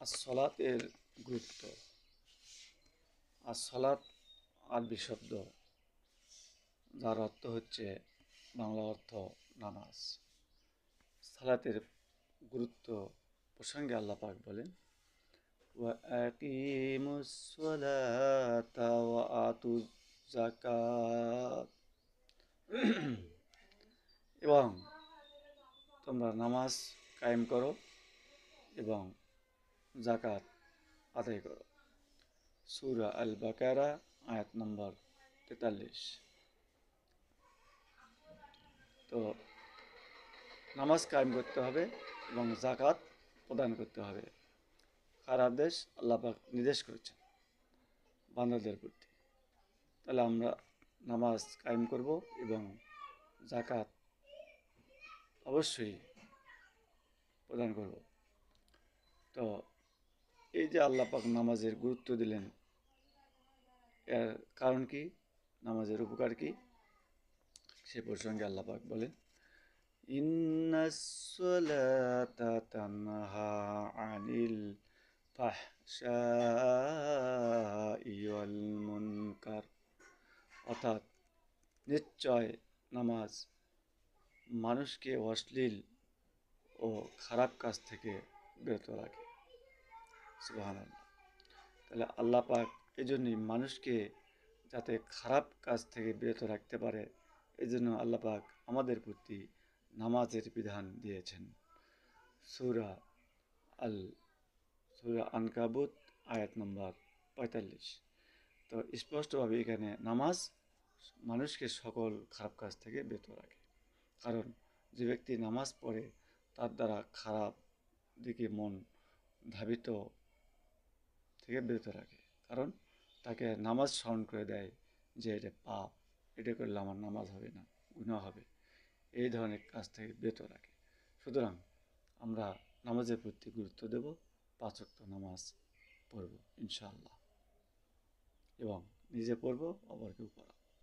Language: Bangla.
আসসালাতের গুরুত্ব। আসসালাত আরবি শব্দ, যার অর্থ হচ্ছে বাংলা অর্থ নামাজ। সালাতের গুরুত্ব প্রসঙ্গে আল্লাহ পাক বলেন, ওয়া আকিমুস সালাতা ওয়া আতুজ যাকাত, এবং তোমরা নামাজ কায়েম করো এবং যাকাত আদায় করো। সূরা আল বাকারা আয়াত নম্বর 43। তো নামাজ কায়েম করতে হবে এবং যাকাত প্রদান করতে হবে। কার আদেশ? আল্লাহ পাক নির্দেশ করেছেন বান্দাদের প্রতি। তাহলে আমরা নামাজ কায়েম করব এবং যাকাত অবশ্যই প্রদান করব। তো এই যে আল্লাহ পাক নামাজের গুরুত্ব দিলেন, এর কারণ কি, নামাজের উপকার কি, সে প্রসঙ্গে আল্লাহ পাক বলেন, ইন্নাস সালাতা তানহা আনিল ফাহশাই ওয়াল মুনকার। অর্থাৎ নিশ্চয় নামাজ মানুষকে অশ্লীল ও খারাপ কাজ থেকে বিরত রাখে। সুবহানাল্লাহ। তাহলে আল্লাহ পাক এই জন্যই মানুষকে যাতে খারাপ কাজ থেকে বিরত রাখতে পারে, এই জন্য আল্লাহ পাক আমাদের প্রতি নামাজের বিধান দিয়েছেন। সূরা আল সূরা আনকাবুত আয়াত নম্বর 45। তো স্পষ্টভাবে এখানে নামাজ মানুষকে সকল খারাপ কাজ থেকে বিরত রাখে। কারণ যে ব্যক্তি নামাজ পড়ে তার দ্বারা খারাপ দিকে মন ধাবিত থেকে বিরত রাখে। কারণ তাকে নামাজ স্মরণ করে দেয় যে এটা পাপ, এটা করলে আমার নামাজ হবে না, গুনাহ হবে, এই ধরনের কাজ থেকে বিরত রাখে। সুতরাং আমরা নামাজের প্রতি গুরুত্ব দেব, 5 ওয়াক্ত নামাজ পড়ব ইনশাআল্লাহ, এবং নিজে পড়ব, অপরকেও পড়াবো।